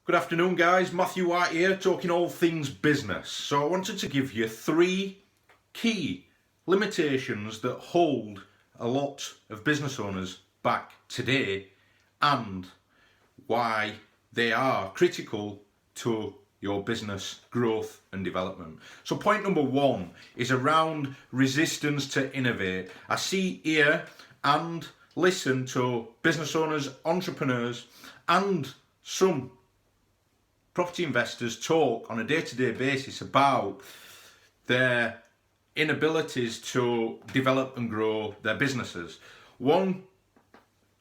Good afternoon, guys. Matthew White here, talking all things business. So I wanted to give you 3 key limitations that hold a lot of business owners back today and why they are critical to your business growth and development. So point number 1 is around resistance to innovate. I see, hear and listen to business owners, entrepreneurs and some property investors talk on a day-to-day basis about their inabilities to develop and grow their businesses. One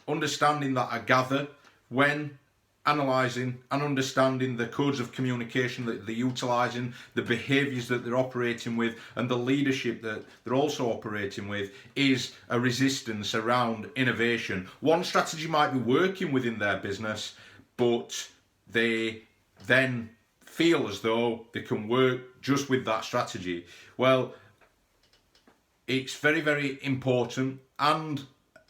understanding that I gather when analysing and understanding the codes of communication that they're utilising, the behaviours that they're operating with and the leadership that they're also operating with is a resistance around innovation. One strategy might be working within their business, but they then feel as though they can work just with that strategy. Well, it's very, very important and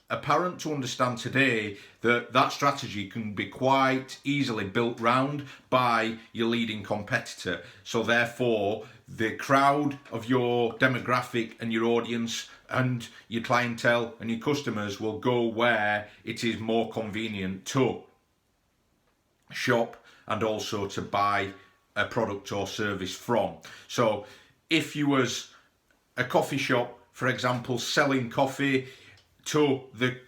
apparent to understand today that that strategy can be quite easily built round by your leading competitor. So therefore, the crowd of your demographic and your audience and your clientele and your customers will go where it is more convenient to shop and also to buy a product or service from. So if you was a coffee shop, for example, selling coffee to the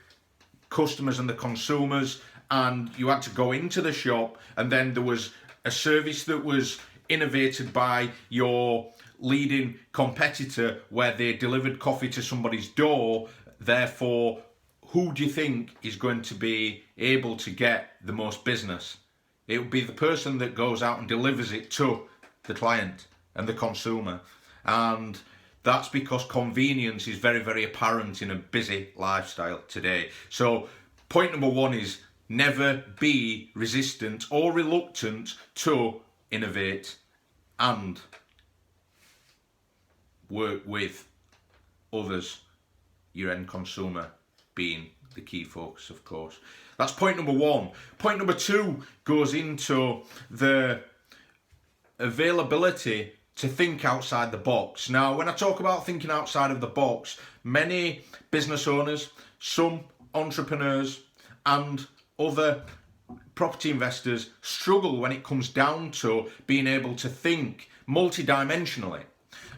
customers and the consumers, and you had to go into the shop and then there was a service that was innovated by your leading competitor where they delivered coffee to somebody's door, therefore, who do you think is going to be able to get the most business? It would be the person that goes out and delivers it to the client and the consumer. And that's because convenience is very, very apparent in a busy lifestyle today. So point number 1 is never be resistant or reluctant to innovate and work with others, your end consumer being the key focus, of course. That's point number 1. Point number 2 goes into the availability to think outside the box. Now, when I talk about thinking outside of the box, many business owners, some entrepreneurs and other property investors struggle when it comes down to being able to think multidimensionally.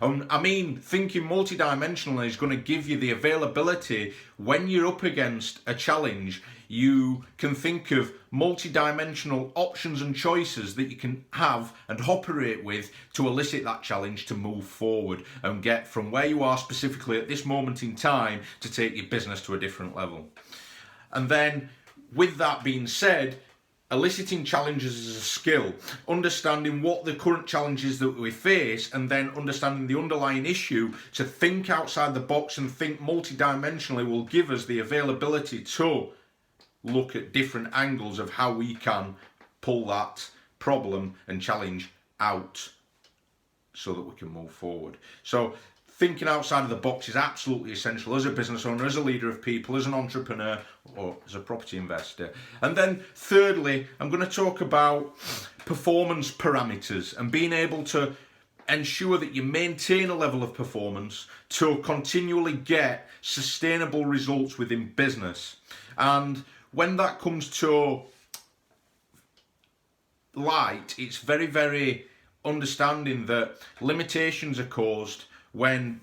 I mean, thinking multidimensionally is going to give you the availability when you're up against a challenge. You can think of multidimensional options and choices that you can have and operate with to elicit that challenge to move forward and get from where you are specifically at this moment in time to take your business to a different level. And then, with that being said, eliciting challenges is a skill, understanding what the current challenges that we face and then understanding the underlying issue to think outside the box and think multidimensionally will give us the availability to look at different angles of how we can pull that problem and challenge out so that we can move forward. So thinking outside of the box is absolutely essential as a business owner, as a leader of people, as an entrepreneur, or as a property investor. And then thirdly, I'm going to talk about performance parameters and being able to ensure that you maintain a level of performance to continually get sustainable results within business. And when that comes to light, it's very, very understanding that limitations are caused when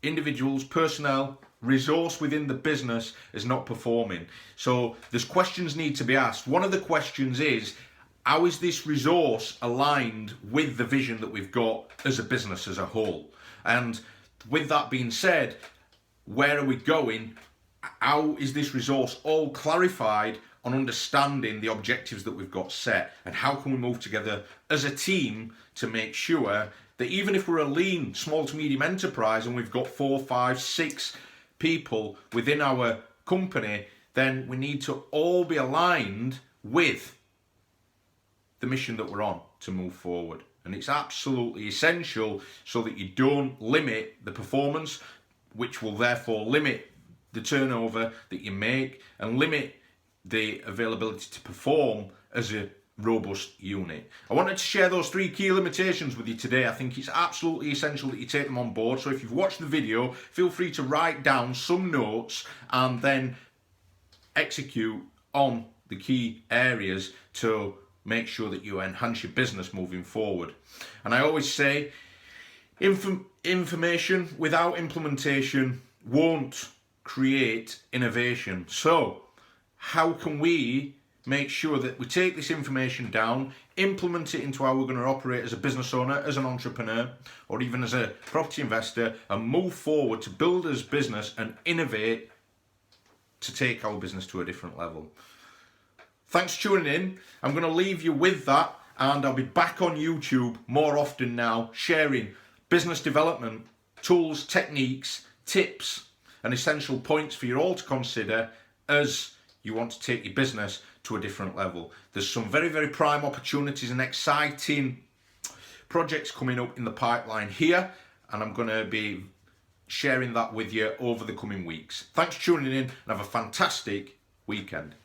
individuals, personnel, resource within the business is not performing. So there's questions need to be asked. One of the questions is, how is this resource aligned with the vision that we've got as a business as a whole? And with that being said, where are we going? How is this resource all clarified on understanding the objectives that we've got set? And how can we move together as a team to make sure that even if we're a lean, small to medium enterprise and we've got 4, 5, 6 people within our company, then we need to all be aligned with the mission that we're on to move forward. And it's absolutely essential so that you don't limit the performance, which will therefore limit the turnover that you make and limit the availability to perform as a robust unit. I wanted to share those 3 key limitations with you today. I think it's absolutely essential that you take them on board. So if you've watched the video, feel free to write down some notes and then execute on the key areas to make sure that you enhance your business moving forward. And I always say, information without implementation won't create innovation. So how can we make sure that we take this information down, implement it into how we're going to operate as a business owner, as an entrepreneur, or even as a property investor, and move forward to build as business and innovate to take our business to a different level. Thanks for tuning in. I'm going to leave you with that, and I'll be back on YouTube more often now, sharing business development tools, techniques, tips, and essential points for you all to consider as you want to take your business to a different level. There's some very, very prime opportunities and exciting projects coming up in the pipeline here, and I'm going to be sharing that with you over the coming weeks. Thanks for tuning in, and have a fantastic weekend.